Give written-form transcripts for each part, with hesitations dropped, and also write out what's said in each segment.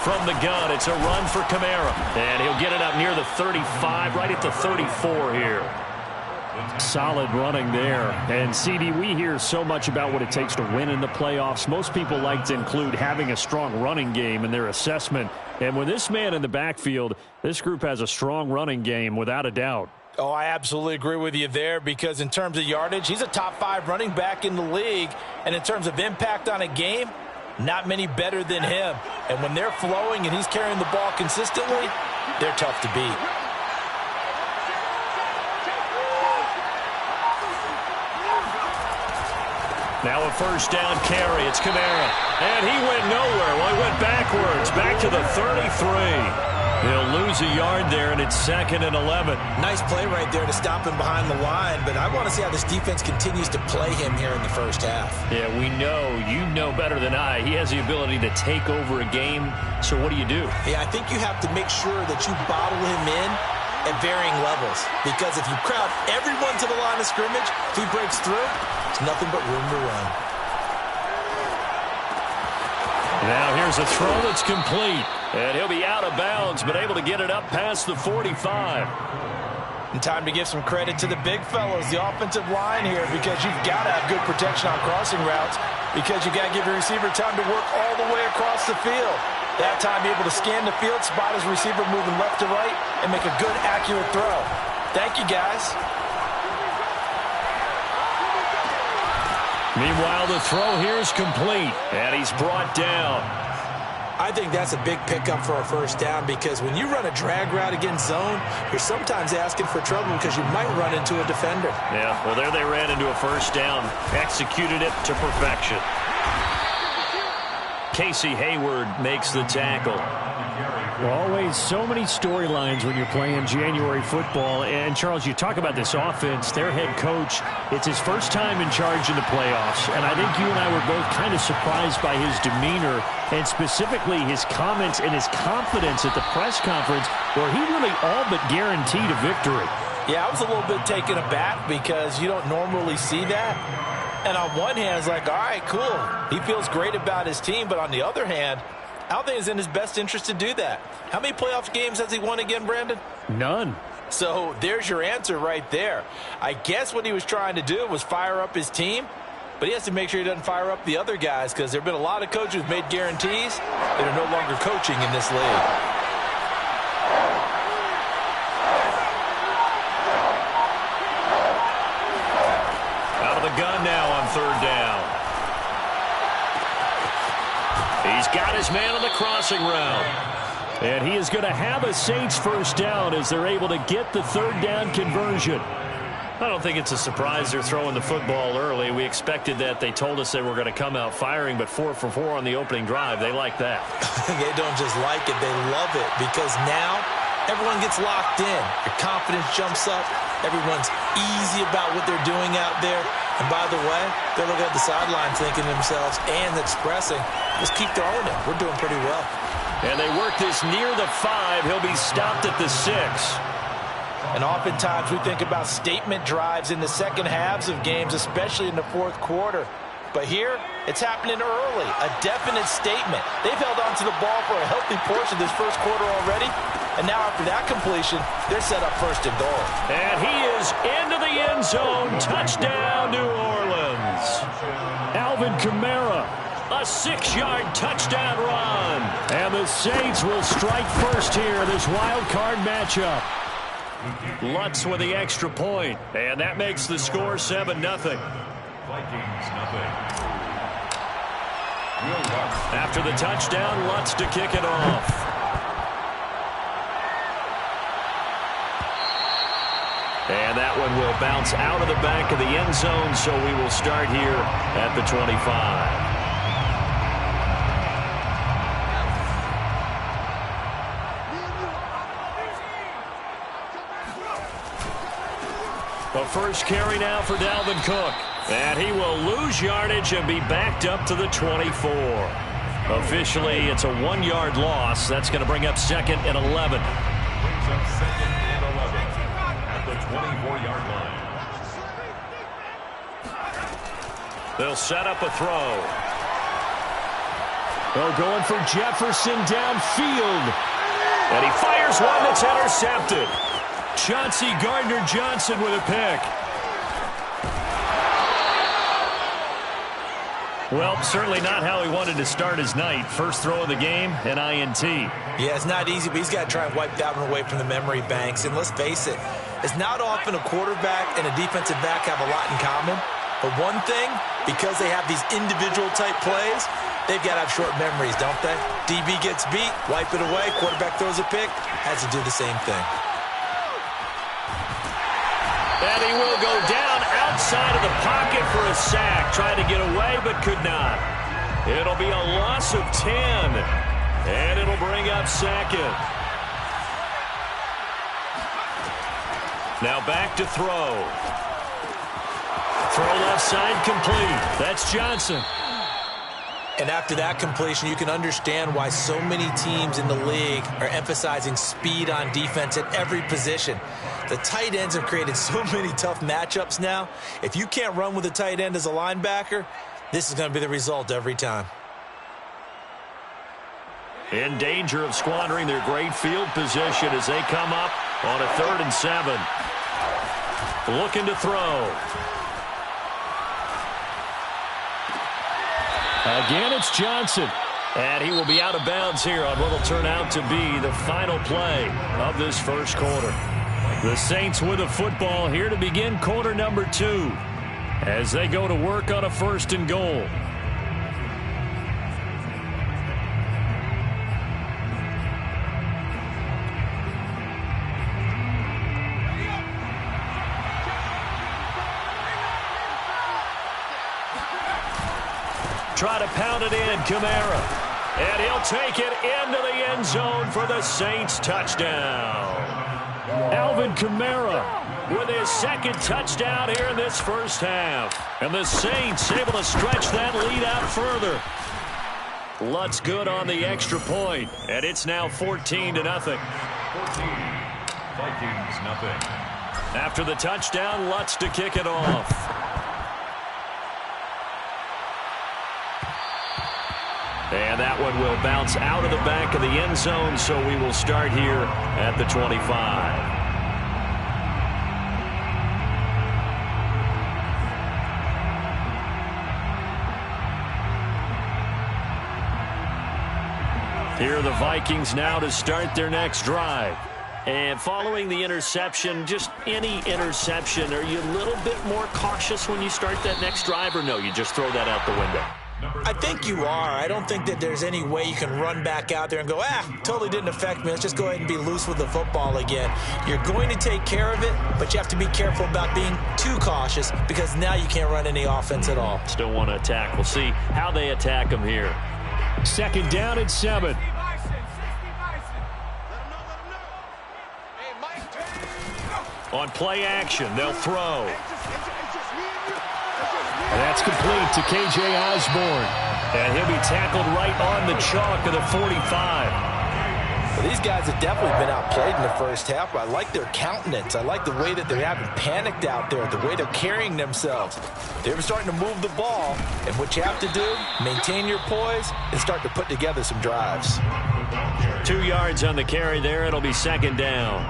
From the gun, it's a run for Kamara. And he'll get it up near the 35, right at the 34 here. Solid running there. And, CD, we hear so much about what it takes to win in the playoffs. Most people like to include having a strong running game in their assessment. And with this man in the backfield, this group has a strong running game without a doubt. Oh, I absolutely agree with you there, because in terms of yardage, he's a top 5 running back in the league. And in terms of impact on a game, not many better than him. And when they're flowing and he's carrying the ball consistently, they're tough to beat. Now a first down carry. It's Kamara. And he went nowhere. Well, he went backwards, back to the 33. He'll lose a yard there, and it's 2nd and 11. Nice play right there to stop him behind the line, but I want to see how this defense continues to play him here in the first half. Yeah, we know, you know better than I, he has the ability to take over a game, so what do you do? Yeah, I think you have to make sure that you bottle him in at varying levels, because if you crowd everyone to the line of scrimmage, if he breaks through, there's nothing but room to run. Now here's a throw that's complete. And he'll be out of bounds, but able to get it up past the 45. And time to give some credit to the big fellows, the offensive line here, because you've got to have good protection on crossing routes, because you've got to give your receiver time to work all the way across the field. That time, be able to scan the field, spot his receiver moving left to right, and make a good, accurate throw. Thank you, guys. Meanwhile, the throw here is complete, and he's brought down. I think that's a big pickup for a first down, because when you run a drag route against zone, you're sometimes asking for trouble because you might run into a defender. Yeah, well, there they ran into a first down. Executed it to perfection. Casey Hayward makes the tackle. Always so many storylines when you're playing January football. And, Charles, you talk about this offense, their head coach, it's his first time in charge in the playoffs. And I think you and I were both kind of surprised by his demeanor, and specifically his comments and his confidence at the press conference, where he really all but guaranteed a victory. Yeah, I was a little bit taken aback, because you don't normally see that. And on one hand, it's like, all right, cool. He feels great about his team. But on the other hand, I don't think it's in his best interest to do that. How many playoff games has he won again, Brandon? None. So there's your answer right there. I guess what he was trying to do was fire up his team, but he has to make sure he doesn't fire up the other guys, because there have been a lot of coaches who've made guarantees that are no longer coaching in this league. Out of the gun now on 3rd down. He's got his man on the crossing route. And he is going to have a Saints first down as they're able to get the 3rd down conversion. I don't think it's a surprise they're throwing the football early. We expected that. They told us they were going to come out firing, but 4 for 4 on the opening drive. They like that. They don't just like it, they love it, because now everyone gets locked in. Your confidence jumps up. Everyone's easy about what they're doing out there. And by the way, they're looking at the sideline thinking to themselves and expressing, just keep throwing it. We're doing pretty well. And they work this near the 5. He'll be stopped at the 6. And oftentimes we think about statement drives in the second halves of games, especially in the 4th quarter. But here, it's happening early, a definite statement. They've held on to the ball for a healthy portion of this first quarter already. And now after that completion, they're set up 1st and goal. And he is into the end zone. Touchdown, New Orleans. Alvin Kamara. A 6-yard touchdown run. And the Saints will strike first here, this wild card matchup. Lutz with the extra point. And that makes the score 7-0. Vikings, nothing. After the touchdown, Lutz to kick it off. And that one will bounce out of the back of the end zone, so we will start here at the 25. The first carry now for Dalvin Cook. And he will lose yardage and be backed up to the 24. Officially, it's a 1-yard loss. That's going to bring up 2nd and 11. Brings up 2nd and 11 at the 24-yard line. They'll set up a throw. Oh, going for Jefferson downfield. And he fires one that's intercepted. Chauncey Gardner-Johnson with a pick. Well, certainly not how he wanted to start his night. First throw of the game, an INT. Yeah, it's not easy, but he's got to try and wipe that one away from the memory banks. And let's face it, it's not often a quarterback and a defensive back have a lot in common. But one thing, because they have these individual type plays, they've got to have short memories, don't they? DB gets beat, wipe it away, quarterback throws a pick, has to do the same thing. And he will go down outside of the pocket for a sack. Tried to get away, but could not. It'll be a loss of 10. And it'll bring up second. Now back to throw. Throw left side complete. That's Johnson. And after that completion, you can understand why so many teams in the league are emphasizing speed on defense at every position. The tight ends have created so many tough matchups now. If you can't run with a tight end as a linebacker, this is going to be the result every time. In danger of squandering their great field position as they come up on a 3rd and 7. Looking to throw. Again, it's Johnson. And he will be out of bounds here on what will turn out to be the final play of this first quarter. The Saints with a football here to begin quarter number 2 as they go to work on a 1st and goal. Try to pound it in, Kamara. And he'll take it into the end zone for the Saints touchdown. Alvin Kamara with his 2nd touchdown here in this first half. And the Saints able to stretch that lead out further. Lutz good on the extra point. And it's now 14-0. 14. Vikings, nothing. After the touchdown, Lutz to kick it off. And that one will bounce out of the back of the end zone, so we will start here at the 25. Here are the Vikings now to start their next drive. And following the interception, just any interception, are you a little bit more cautious when you start that next drive, or no, you just throw that out the window? I think you are. I don't think that there's any way you can run back out there and go, totally didn't affect me. Let's just go ahead and be loose with the football again. You're going to take care of it, but you have to be careful about being too cautious because now you can't run any offense at all. Still want to attack. We'll see how they attack them here. 2nd down and 7. On play action, they'll throw. And that's complete to K.J. Osborne. And he'll be tackled right on the chalk of the 45. Well, these guys have definitely been outplayed in the first half, but I like their countenance. I like the way that they haven't panicked out there, the way they're carrying themselves. They're starting to move the ball, and what you have to do, maintain your poise and start to put together some drives. 2 yards on the carry there. It'll be 2nd down.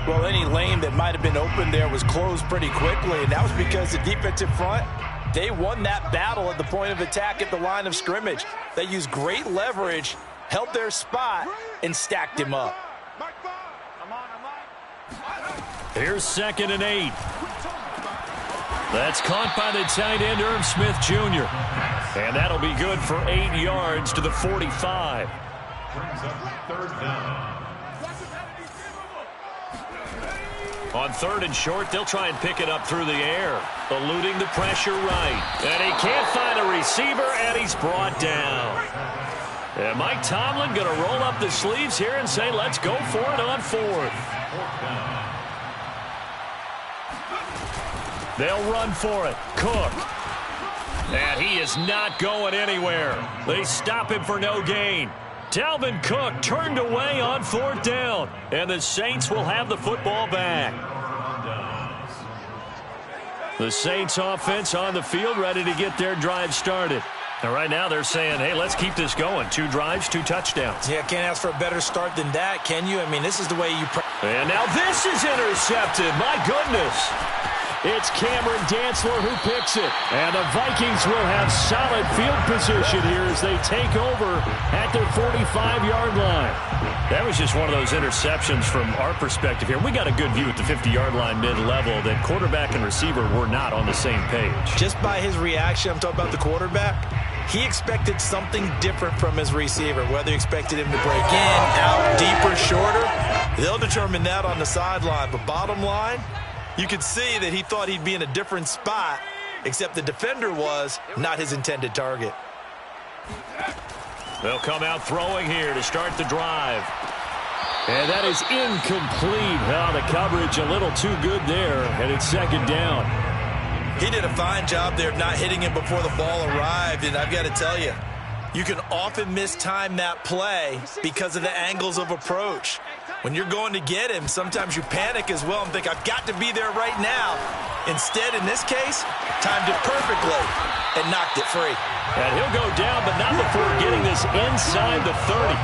Well, any lane that might have been open there was closed pretty quickly, and that was because the defensive front, they won that battle at the point of attack at the line of scrimmage. They used great leverage, held their spot, and stacked him up. Here's 2nd and 8. That's caught by the tight end, Irv Smith Jr. And that'll be good for 8 yards to the 45. Brings up 3rd down. On 3rd and short, they'll try and pick it up through the air. Eluding the pressure right. And he can't find a receiver, and he's brought down. And Mike Tomlin going to roll up the sleeves here and say, let's go for it on 4th. They'll run for it. Cook. And he is not going anywhere. They stop him for no gain. Dalvin Cook turned away on 4th down. And the Saints will have the football back. The Saints offense on the field ready to get their drive started. And right now they're saying, hey, let's keep this going. 2 drives, 2 touchdowns. Yeah, can't ask for a better start than that, can you? I mean, this is the way you... And now this is intercepted. My goodness. It's Cameron Dantzler who picks it. And the Vikings will have solid field position here as they take over at their 45-yard line. That was just one of those interceptions from our perspective here. We got a good view at the 50-yard line mid-level that quarterback and receiver were not on the same page. Just by his reaction, I'm talking about the quarterback, he expected something different from his receiver, whether he expected him to break in, out, deeper, shorter. They'll determine that on the sideline. But bottom line, you could see that he thought he'd be in a different spot, except the defender was not his intended target. They'll come out throwing here to start the drive. And that is incomplete. Oh, the coverage a little too good there, and it's second down. He did a fine job there of not hitting him before the ball arrived, and I've got to tell you, you can often mistime that play because of the angles of approach. When you're going to get him, sometimes you panic as well and think, I've got to be there right now. Instead, in this case, timed it perfectly and knocked it free. And he'll go down, but not before getting this inside the 30.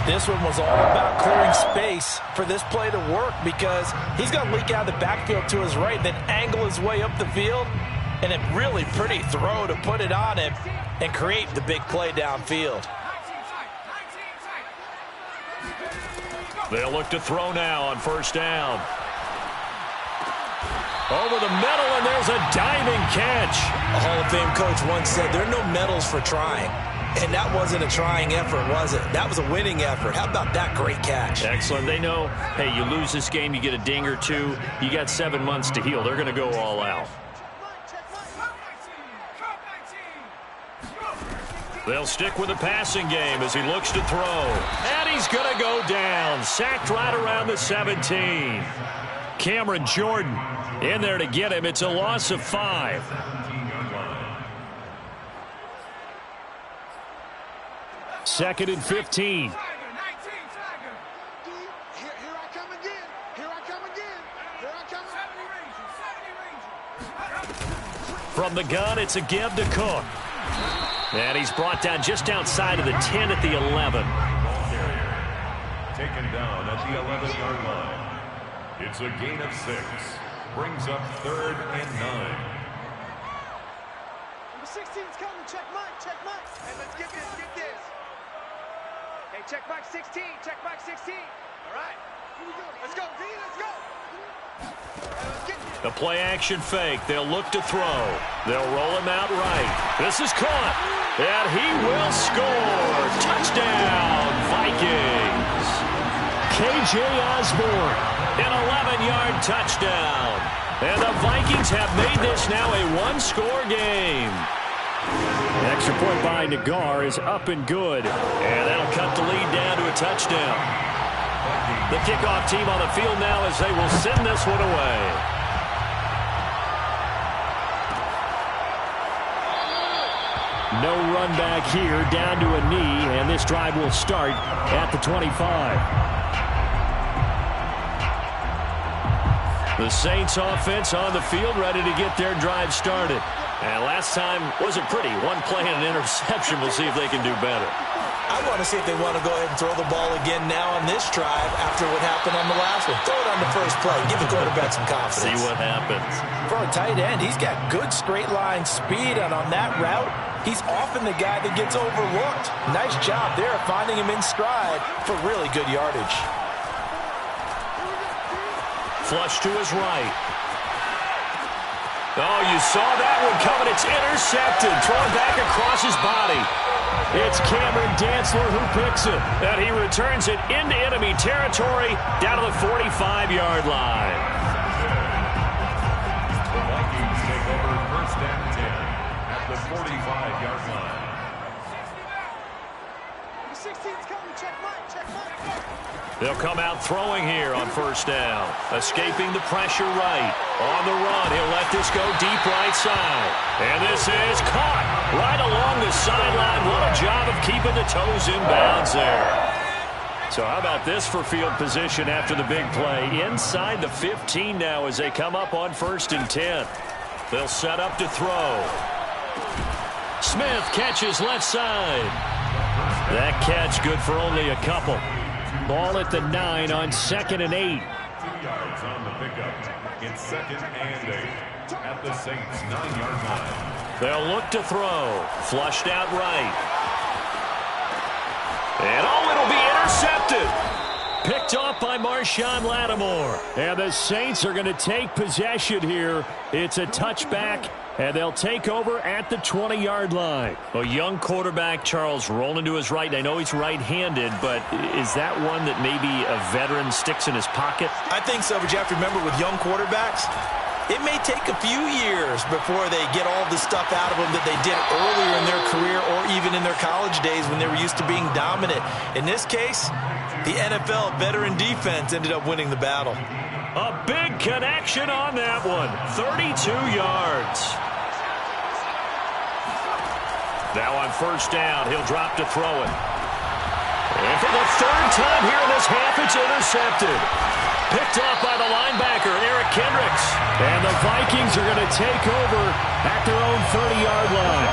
This one was all about clearing space for this play to work because he's going to leak out of the backfield to his right, then angle his way up the field, and a really pretty throw to put it on him and create the big play downfield. They'll look to throw now on first down. Over the middle, and there's a diving catch. A Hall of Fame coach once said, there are no medals for trying. And that wasn't a trying effort, was it? That was a winning effort. How about that great catch? Excellent. They know, hey, you lose this game, you get a ding or two. You got 7 months to heal. They're going to go all out. They'll stick with the passing game as he looks to throw. And he's going to go down. Sacked right around the 17. Cameron Jordan in there to get him. It's a loss of 5. Second and 15. From the gun, it's a give to Cook. And he's brought down just outside of the 10 at the 11. Taken down at the 11-yard line. It's a gain of 6. Brings up 3rd and 9. Number 16's coming. Check Mike. Check Mike. Hey, let's get this. Get this. Hey, check Mike 16. Check Mike 16. All right. Here we go. Let's go, D. Let's go. The play action fake. They'll look to throw. They'll roll him out right. This is caught. And he will score. Touchdown, Vikings. K.J. Osborne. An 11-yard touchdown. And the Vikings have made this now a one-score game. The extra point by Nagar is up and good. And that'll cut the lead down to a touchdown. The kickoff team on the field now as they will send this one away. No run back here, down to a knee, and this drive will start at the 25. The Saints offense on the field ready to get their drive started. And last time wasn't pretty. One play and an interception. We'll see if they can do better. I want to see if they want to go ahead and throw the ball again now on this drive after what happened on the last one. Throw it on the first play. Give the quarterback some confidence. See what happens. For a tight end, he's got good straight line speed, and on that route, he's often the guy that gets overlooked. Nice job there finding him in stride for really good yardage. Flush to his right. Oh, you saw that one coming. It's intercepted. Thrown back across his body. It's Cameron Dantzler who picks it. And he returns it into enemy territory down to the 45-yard line. The Vikings take over 1st and 10 at the 45-yard line. Number 16's coming. Check Mike. Check Mike. They'll come out throwing here on first down. Escaping the pressure right. On the run, he'll let this go deep right side. And this is caught right along the sideline. What a job of keeping the toes in bounds there. So how about this for field position after the big play? Inside the 15 now as they come up on 1st and 10. They'll set up to throw. Smith catches left side. That catch good for only a couple. Ball at the 9 on 2nd and 8. 2 yards on the pickup. It's 2nd and 8 at the Saints' 9-yard line. They'll look to throw. Flushed out right. And it'll be intercepted. Picked off by Marshawn Lattimore. And the Saints are going to take possession here. It's a touchback, and they'll take over at the 20-yard line. A young quarterback, Charles, rolling to his right. I know he's right-handed, but is that one that maybe a veteran sticks in his pocket? I think so, but you have to remember with young quarterbacks, it may take a few years before they get all the stuff out of them that they did earlier in their career or even in their college days when they were used to being dominant. In this case, the NFL veteran defense ended up winning the battle. A big connection on that one. 32 yards. Now on first down, he'll drop to throw it. And for the 3rd time here in this half, it's intercepted. Picked off by the linebacker, Eric Kendricks. And the Vikings are going to take over at their own 30-yard line.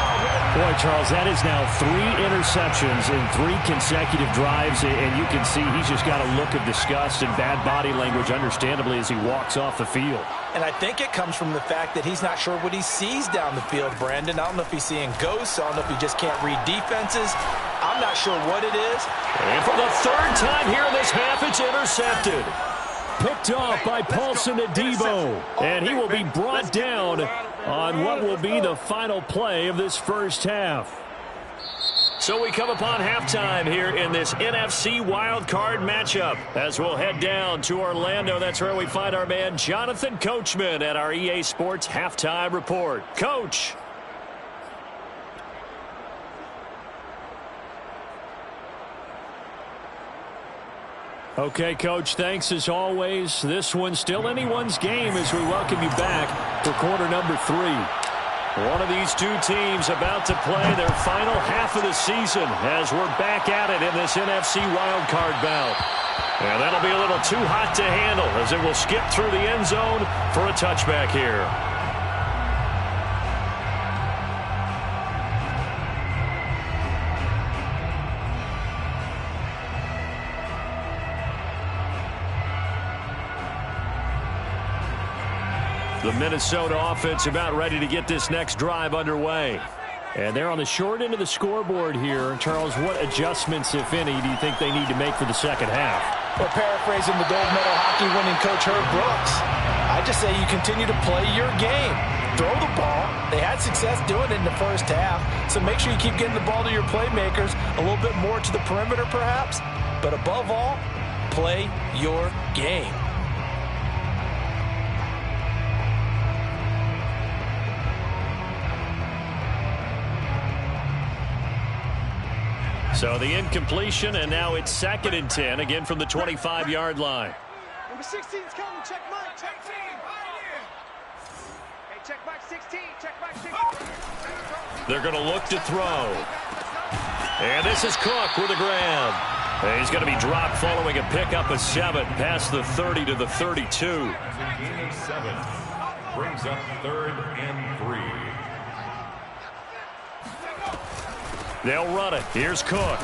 Boy, Charles, that is now 3 interceptions in 3 consecutive drives, and you can see he's just got a look of disgust and bad body language, understandably, as he walks off the field. And I think it comes from the fact that he's not sure what he sees down the field, Brandon. I don't know if he's seeing ghosts. I don't know if he just can't read defenses. I'm not sure what it is. And for the 3rd time here in this half, it's intercepted. Picked off by Paulson Adebo, and he will be brought down on what will be the final play of this first half. So we come upon halftime here in this NFC wildcard matchup as we'll head down to Orlando. That's where we find our man Jonathan Coachman at our EA Sports Halftime Report. Coach. Okay, Coach, thanks as always. This one's still anyone's game as we welcome you back for quarter number 3. One of these two teams about to play their final half of the season as we're back at it in this NFC wildcard bout. And that'll be a little too hot to handle as it will skip through the end zone for a touchback here. The Minnesota offense about ready to get this next drive underway. And they're on the short end of the scoreboard here. Charles, what adjustments, if any, do you think they need to make for the second half? Well, paraphrasing the gold medal hockey winning coach Herb Brooks, I just say you continue to play your game. Throw the ball. They had success doing it in the first half, so make sure you keep getting the ball to your playmakers, a little bit more to the perimeter perhaps, but above all, play your game. So the incompletion, and now it's 2nd and 10, again from the 25-yard line. Number 16's coming. Check Mike. Check team. Hey, check Mike 16. Check Mike 16. They're going to look to throw. And this is Cook with a grab. And he's going to be dropped following a pickup of 7 past the 30 to the 32. It's a gain of 7. Brings up 3rd and 3. They'll run it. Here's Cook.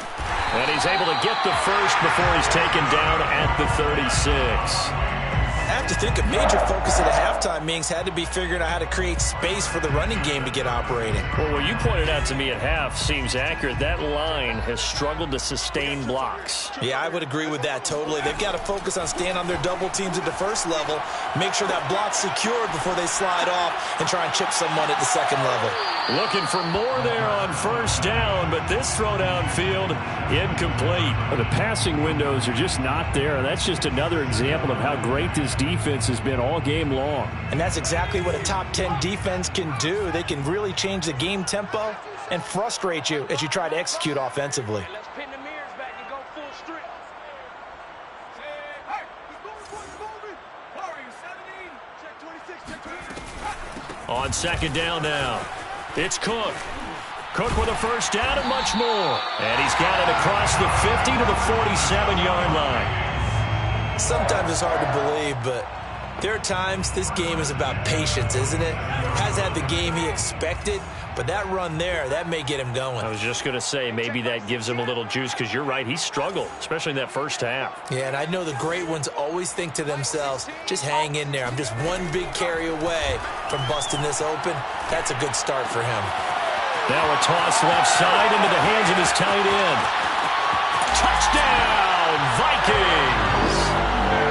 And he's able to get the first before he's taken down at the 36. I have to think a major focus at the halftime meetings had to be figuring out how to create space for the running game to get operating. Well, what you pointed out to me at half seems accurate. That line has struggled to sustain blocks. Yeah, I would agree with that totally. They've got to focus on staying on their double teams at the first level, make sure that block's secured before they slide off and try and chip someone at the second level. Looking for more there on first down, but this throw downfield incomplete. The passing windows are just not there. That's just another example of how great this defense has been all game long. And that's exactly what a top 10 defense can do. They can really change the game tempo and frustrate you as you try to execute offensively. Let's pin the mirrors back and go full strip. Hey, he's moving. Hurry, 17. Check 26. Check 26. On second down now, it's Cook. Cook with a first down and much more. And he's got it across the 50 to the 47-yard line. Sometimes it's hard to believe, but There are times this game is about patience, isn't it? Hasn't had the game he expected, but that run there, that may get him going. I was just going to say, maybe that gives him a little juice, because you're right, he struggled, especially in that first half. Yeah, and I know the great ones always think to themselves, just hang in there. I'm just one big carry away from busting this open. That's a good start for him. Now a toss left side into the hands of his tight end. Touchdown, Vikings!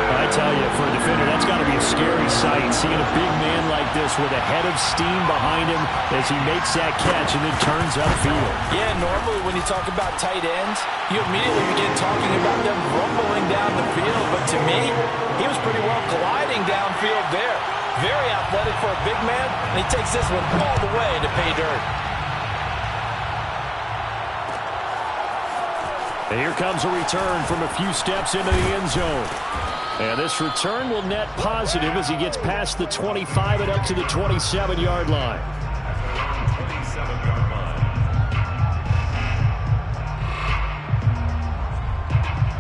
I tell you, for a defender, that's got to be a scary sight, seeing a big man like this with a head of steam behind him as he makes that catch and then turns upfield. Yeah, normally when you talk about tight ends, you immediately begin talking about them rumbling down the field. But to me, he was pretty well gliding downfield there. Very athletic for a big man, and he takes this one all the way to pay dirt. And here comes a return from a few steps into the end zone. And this return will net positive as he gets past the 25 and up to the 27-yard line.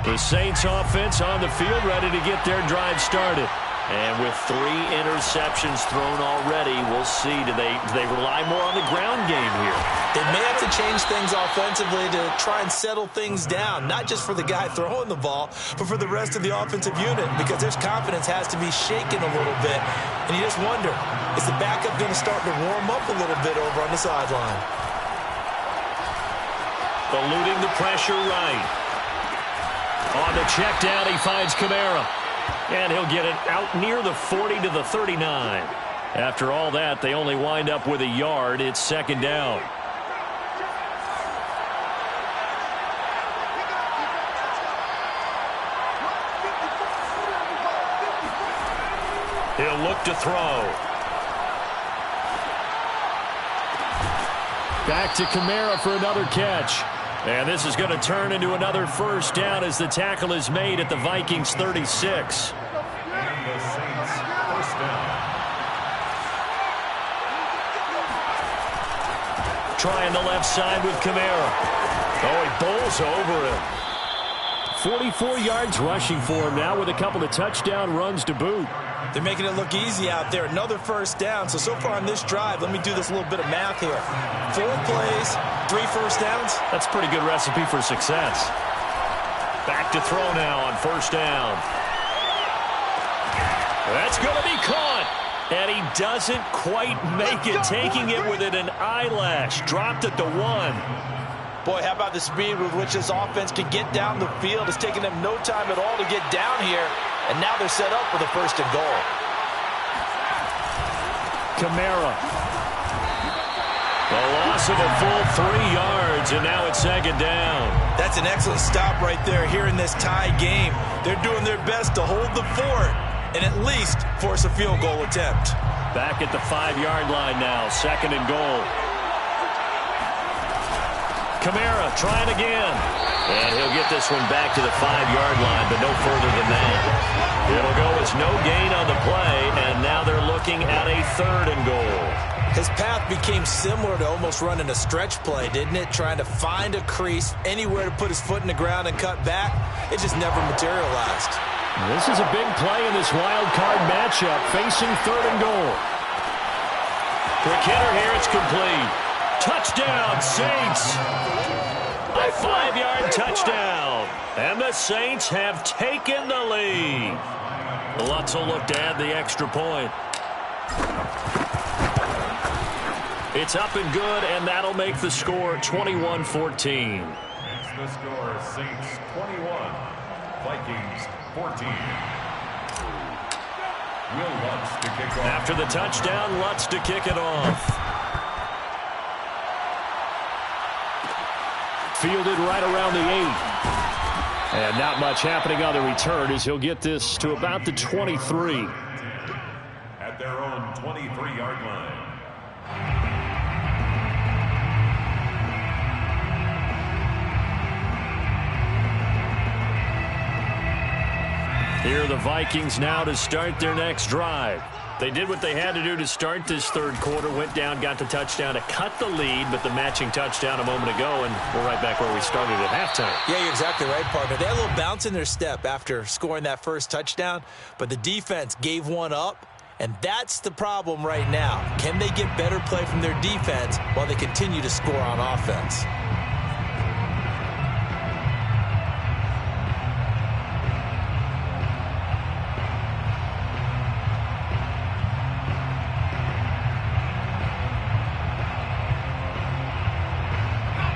The Saints offense on the field, ready to get their drive started. And with 3 interceptions thrown already, we'll see. Do they rely more on the ground game here? They may have to change things offensively to try and settle things down, not just for the guy throwing the ball, but for the rest of the offensive unit, because their confidence has to be shaken a little bit. And you just wonder, is the backup going to start to warm up a little bit over on the sideline? Eluding the pressure right. On the check down, he finds Kamara. And he'll get it out near the 40 to the 39. After all that, they only wind up with a yard. It's second down. He'll look to throw. Back to Kamara for another catch. And this is going to turn into another first down as the tackle is made at the Vikings 36. And the Saints first down. Trying the left side with Kamara. Oh, he bowls over him. 44 yards rushing for him now with a couple of touchdown runs to boot. They're making it look easy out there. Another first down. So far on this drive, let me do this little bit of math here. 4 plays, 3 first downs. That's a pretty good recipe for success. Back to throw now on first down. That's going to be caught. And he doesn't quite make it, taking it within an eyelash. Dropped at the 1. Boy, how about the speed with which this offense can get down the field? It's taken them no time at all to get down here. And now they're set up for the first and goal. Kamara. The loss of a full 3 yards, and now it's second down. That's an excellent stop right there here in this tie game. They're doing their best to hold the fort and at least force a field goal attempt. Back at the 5-yard line now, second and goal. Kamara trying again. And he'll get this one back to the 5-yard line, but no further than that. It'll go as no gain on the play, and now they're looking at a third and goal. His path became similar to almost running a stretch play, didn't it? Trying to find a crease, anywhere to put his foot in the ground and cut back. It just never materialized. This is a big play in this wild card matchup, facing third and goal. Quick hitter here, it's complete. Touchdown, Saints! A 5-yard touchdown. And the Saints have taken the lead. Lutz will look to add the extra point. It's up and good, and that'll make the score 21-14. Makes the score Saints 21, Vikings 14. Will Lutz to kick off. After the touchdown, Lutz to kick it off. Fielded right around the 8. And not much happening on the return as he'll get this to about the 23. At their own 23-yard line. Here are the Vikings now to start their next drive. They did what they had to do to start this third quarter, went down, got the touchdown to cut the lead, but the matching touchdown a moment ago, and we're right back where we started at halftime. Yeah, you're exactly right, partner. They had a little bounce in their step after scoring that first touchdown, but the defense gave one up, and that's the problem right now. Can they get better play from their defense while they continue to score on offense?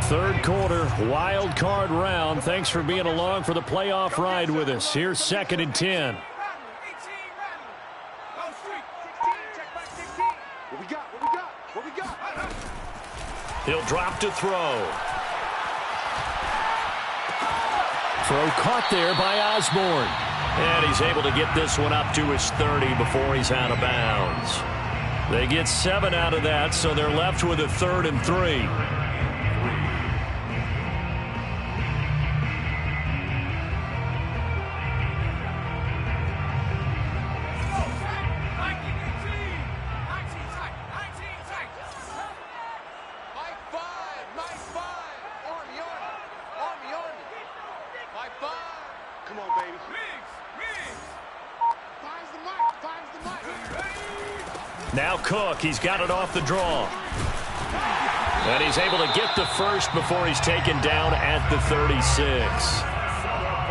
Third quarter, wild card round. Thanks for being along for the playoff ride with us. Here's 2nd and 10. He'll drop to throw. Throw caught there by Osborne. And he's able to get this one up to his 30 before he's out of bounds. They get 7 out of that, so they're left with a 3rd and 3. Now Cook, he's got it off the draw. And he's able to get the first before he's taken down at the 36.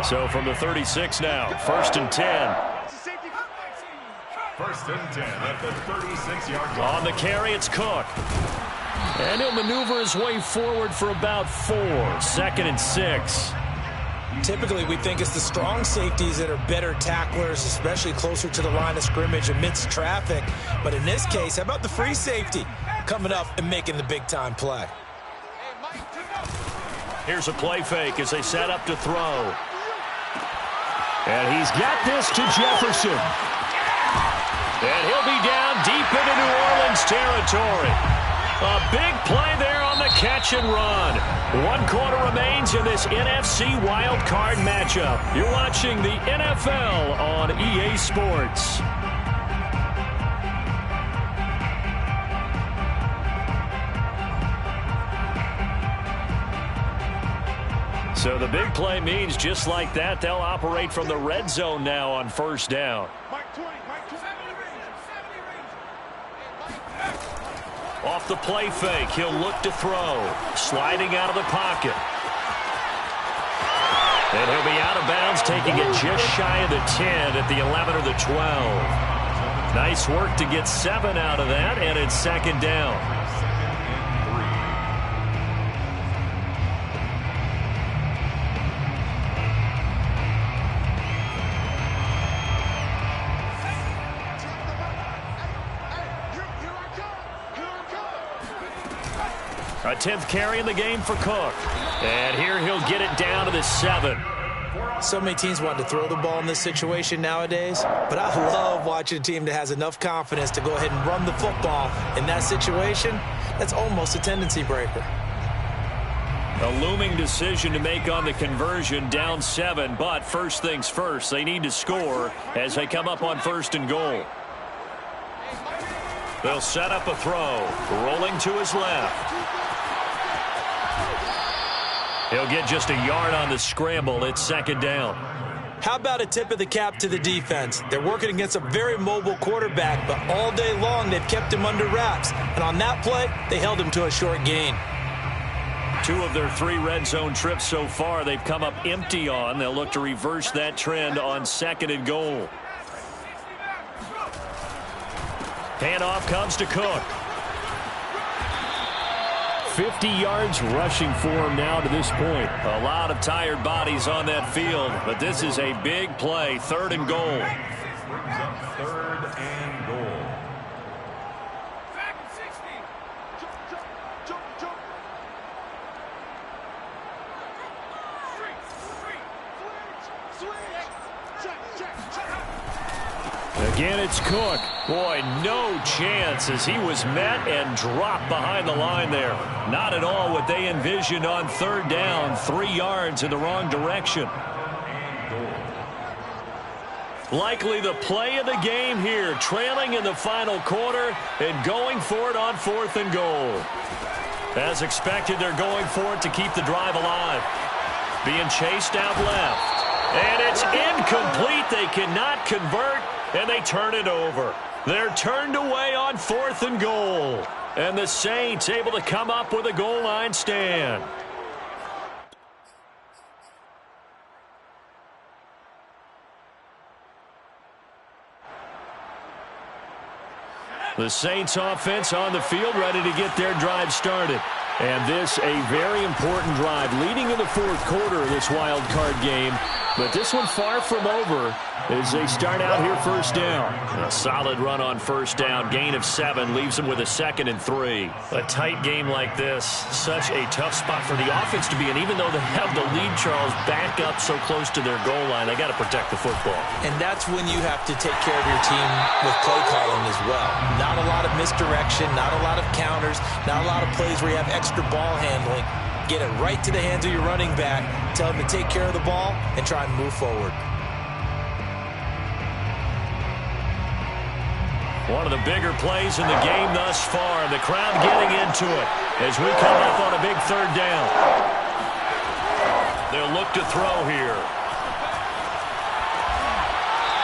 So from the 36 now, 1st and 10. 1st and 10 at the 36-yard line. On the carry, it's Cook. And he'll maneuver his way forward for about 4. 2nd and 6. Typically, we think it's the strong safeties that are better tacklers, especially closer to the line of scrimmage amidst traffic. But in this case, how about the free safety coming up and making the big-time play? Here's a play fake as they set up to throw. And he's got this to Jefferson. And he'll be down deep into New Orleans territory. A big play there on the catch and run. 1 quarter remains in this NFC wild card matchup. You're watching the NFL on EA Sports. So the big play means just like that, they'll operate from the red zone now on 1st down. Off the play fake, he'll look to throw. Sliding out of the pocket. And he'll be out of bounds, taking it just shy of the 10 at the 11 or the 12. Nice work to get 7 out of that, and it's 2nd down. A 10th carry in the game for Cook. And here he'll get it down to the 7. So many teams want to throw the ball in this situation nowadays, but I love watching a team that has enough confidence to go ahead and run the football in that situation. That's almost a tendency breaker. A looming decision to make on the conversion, down 7, but first things first, they need to score as they come up on 1st and goal. They'll set up a throw, rolling to his left. He'll get just a yard on the scramble. It's 2nd down. How about a tip of the cap to the defense? They're working against a very mobile quarterback, but all day long they've kept him under wraps. And on that play, they held him to a short gain. 2 of their 3 red zone trips so far they've come up empty on. They'll look to reverse that trend on 2nd and goal. Handoff comes to Cook. 50 yards rushing for him now to this point. A lot of tired bodies on that field, but this is a big play. 3rd and goal. Brings up 3rd and goal. Again, it's Cook. Boy, no chance as he was met and dropped behind the line there. Not at all what they envisioned on 3rd down. 3 yards in the wrong direction. Likely the play of the game here, trailing in the final quarter and going for it on 4th and goal. As expected, they're going for it to keep the drive alive. Being chased out left. And it's incomplete. They cannot convert, and they turn it over. They're turned away on 4th and goal. And the Saints able to come up with a goal line stand. The Saints offense on the field, ready to get their drive started. And this a very important drive leading in the 4th quarter of this wild card game. But this one far from over as they start out here 1st down. A solid run on 1st down. Gain of 7 leaves them with a 2nd and 3. A tight game like this, such a tough spot for the offense to be in. Even though they have the lead, Charles, back up so close to their goal line, they got to protect the football. And that's when you have to take care of your team with play calling as well. Not a lot of misdirection, not a lot of counters, not a lot of plays where you have extra ball handling. Get it right to the hands of your running back. Tell him to take care of the ball and try and move forward. One of the bigger plays in the game thus far. The crowd getting into it as we come up on a big 3rd down. They'll look to throw here.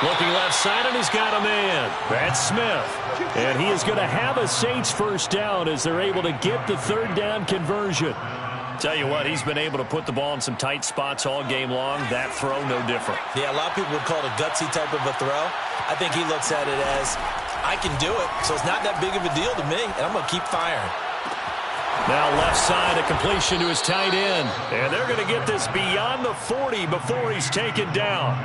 Looking left side, and he's got a man. That's Smith. And he is going to have a Saints 1st down as they're able to get the 3rd down conversion. Tell you what, he's been able to put the ball in some tight spots all game long. That throw, no different. Yeah, a lot of people would call it a gutsy type of a throw. I think he looks at it as, I can do it, so it's not that big of a deal to me, and I'm going to keep firing. Now left side, a completion to his tight end. And they're going to get this beyond the 40 before he's taken down.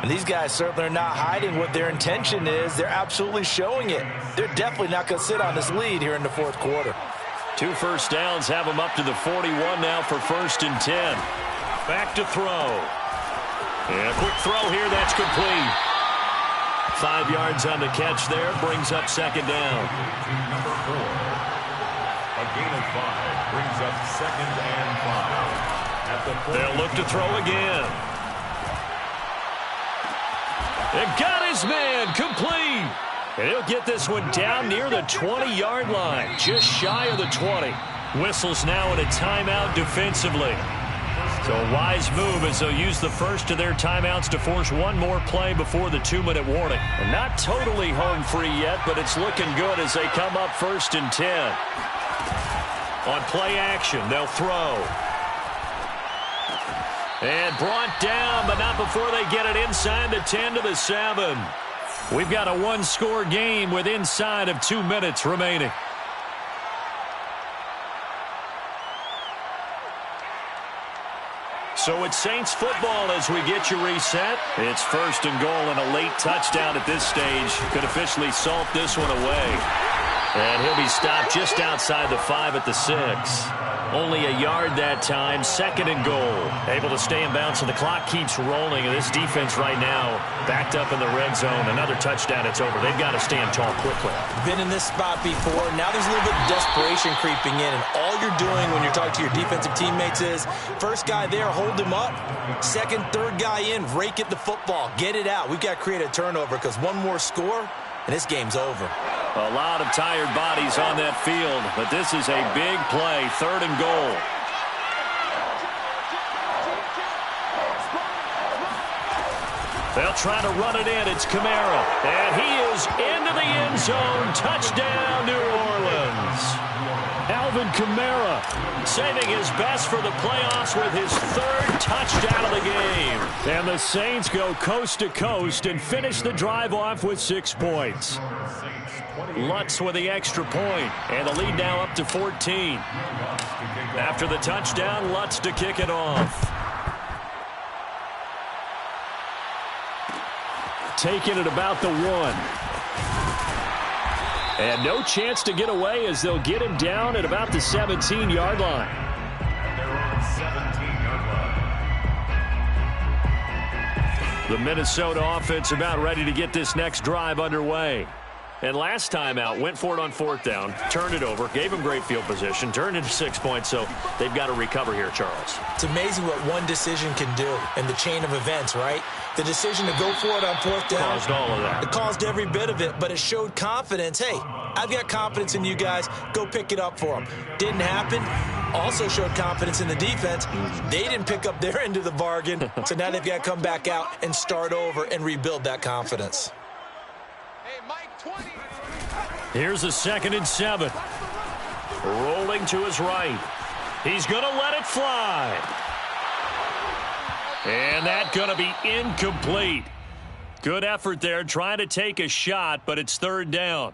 And these guys certainly are not hiding what their intention is. They're absolutely showing it. They're definitely not going to sit on this lead here in the 4th quarter. 2 first downs have them up to the 41 now for 1st and 10. Back to throw. And a quick throw here, that's complete. 5 yards on the catch there, brings up 2nd down. Number 4. A gain of 5 brings up 2nd and 5. At the They'll look to throw again. And got his man, complete. And he'll get this one down near the 20-yard line, just shy of the 20. Whistles now in a timeout defensively. So a wise move as they'll use the first of their timeouts to force one more play before the 2-minute warning. And not totally home free yet, but it's looking good as they come up 1st and 10. On play action, they'll throw. And brought down, but not before they get it inside the 10 to the 7. We've got a one-score game with inside of 2 minutes remaining. So it's Saints football as we get you reset. It's 1st and goal and a late touchdown at this stage. Could officially salt this one away. And he'll be stopped just outside the 5 at the 6. Only a yard that time, 2nd and goal. Able to stay in bounds, and the clock keeps rolling. And this defense right now backed up in the red zone. Another touchdown, it's over. They've got to stand tall quickly. Been in this spot before. Now there's a little bit of desperation creeping in. And all you're doing when you're talking to your defensive teammates is, first guy there, hold him up. 2nd, 3rd guy in, rake at the football. Get it out. We've got to create a turnover because one more score, and this game's over. A lot of tired bodies on that field, but this is a big play, 3rd and goal. They'll try to run it in. It's Kamara, and he is into the end zone. Touchdown, New Orleans. Alvin Kamara saving his best for the playoffs with his 3rd touchdown of the game. And the Saints go coast to coast and finish the drive off with 6 points. Lutz with the extra point, and the lead now up to 14. After the touchdown, Lutz to kick it off. Taking it about the 1. And no chance to get away as they'll get him down at about the 17-yard line. And they're on the 17-yard line. The Minnesota offense about ready to get this next drive underway. And last time out, went for it on 4th down, turned it over, gave them great field position, turned into 6 points, so they've got to recover here, Charles. It's amazing what one decision can do in the chain of events, right? The decision to go for it on 4th down caused all of that. It caused every bit of it, but it showed confidence. Hey, I've got confidence in you guys. Go pick it up for them. Didn't happen. Also showed confidence in the defense. They didn't pick up their end of the bargain, so now they've got to come back out and start over and rebuild that confidence. Hey, Mike, 20. Here's a 2nd and 7. Rolling to his right. He's going to let it fly. And that's going to be incomplete. Good effort there, trying to take a shot, but it's 3rd down.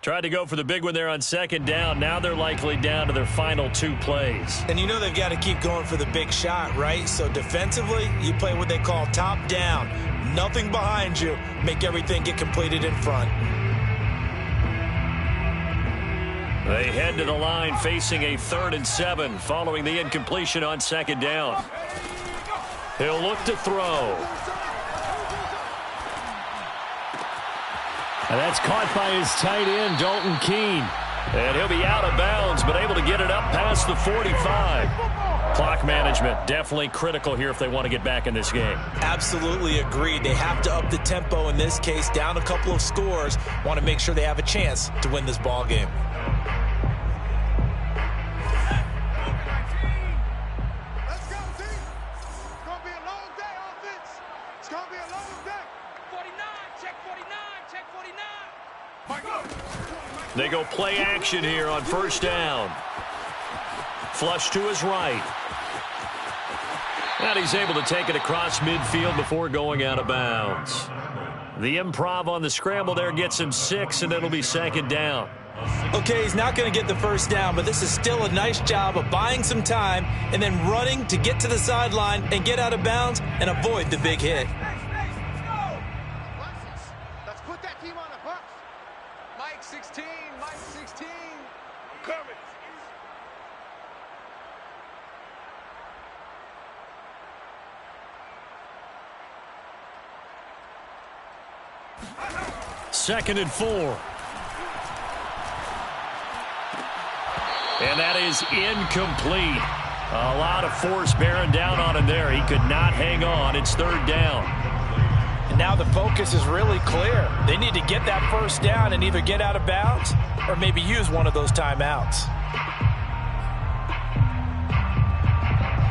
Tried to go for the big one there on 2nd down. Now they're likely down to their final 2 plays. And you know they've got to keep going for the big shot, right? So defensively, you play what they call top down. Nothing behind you. Make everything get completed in front. They head to the line facing a 3rd and 7 following the incompletion on 2nd down. He'll look to throw. And that's caught by his tight end, Dalton Keene. And he'll be out of bounds, but able to get it up past the 45. Clock management definitely critical here if they want to get back in this game. Absolutely agreed. They have to up the tempo in this case, down a couple of scores. Want to make sure they have a chance to win this ball game. Let's go, team. It's going to be a long day, offense. It's going to be a long day. 49, check 49, check 49. They go play action here on 1st down. Flush to his right. And he's able to take it across midfield before going out of bounds. The improv on the scramble there gets him 6, and it'll be 2nd down. Okay, he's not going to get the 1st down, but this is still a nice job of buying some time and then running to get to the sideline and get out of bounds and avoid the big hit. Let's put that team on the bus. Mike 16, Mike 16. Coming. Second and 4. And that is incomplete. A lot of force bearing down on him there. He could not hang on. It's 3rd down. And now the focus is really clear. They need to get that 1st down and either get out of bounds or maybe use one of those timeouts.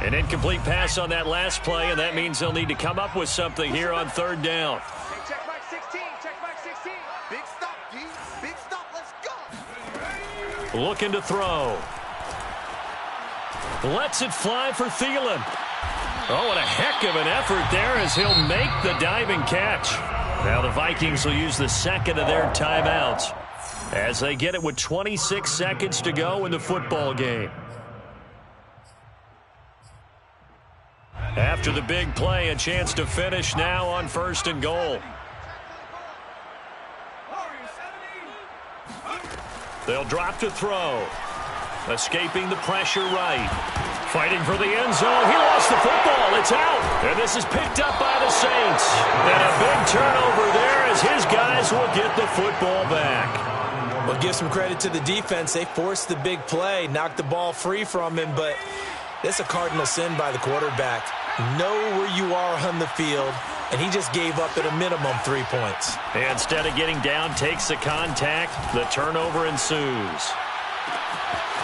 An incomplete pass on that last play, and that means they'll need to come up with something here on 3rd down. Hey, check Mike 16, check Mike 16. Big stop, G. Big stop, let's go. Looking to throw. Lets it fly for Thielen. Oh, and a heck of an effort there as he'll make the diving catch. Now the Vikings will use the 2nd of their timeouts as they get it with 26 seconds to go in the football game. After the big play, a chance to finish now on 1st and goal. They'll drop to throw. Escaping the pressure right. Fighting for the end zone. He lost the football. It's out. And this is picked up by the Saints. And a big turnover there as his guys will get the football back. Well, give some credit to the defense. They forced the big play, knocked the ball free from him, but that's a cardinal sin by the quarterback. Know where you are on the field, and he just gave up at a minimum 3 points. And instead of getting down, takes the contact. The turnover ensues.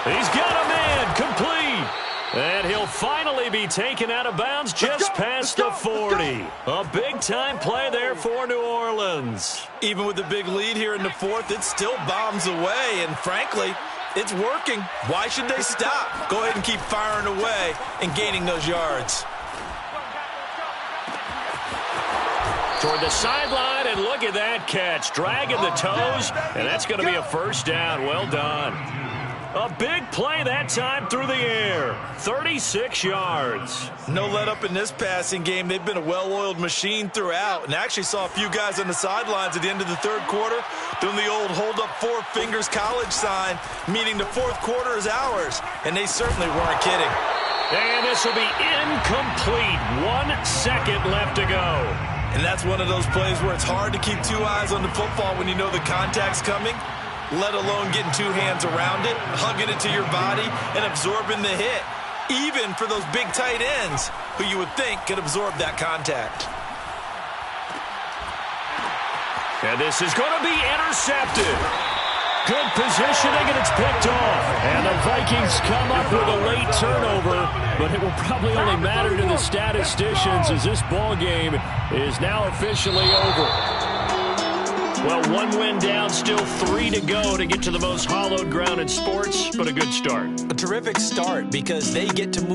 He's got a man complete. And he'll finally be taken out of bounds just past the 40. A big-time play there for New Orleans. Even with the big lead here in the 4th, it still bombs away, and frankly, it's working. Why should they stop? Go ahead and keep firing away and gaining those yards. Toward the sideline, and look at that catch. Dragging the toes, and that's going to be a 1st down. Well done. A big play that time through the air. 36 yards. No let up in this passing game. They've been a well-oiled machine throughout, and actually saw a few guys on the sidelines at the end of the 3rd quarter doing the old hold up 4 fingers college sign, meaning the 4th quarter is ours, and they certainly weren't kidding. And this will be incomplete. 1 second left to go. And that's one of those plays where it's hard to keep two eyes on the football when you know the contact's coming, let alone getting two hands around it, hugging it to your body, and absorbing the hit, even for those big tight ends who you would think could absorb that contact. And this is going to be intercepted. Good positioning, and it's picked off. And the Vikings come up with a late turnover, but it will probably only matter to the statisticians as this ball game is now officially over. Well, one win down, still 3 to go to get to the most hallowed ground in sports, but a good start. A terrific start because they get to move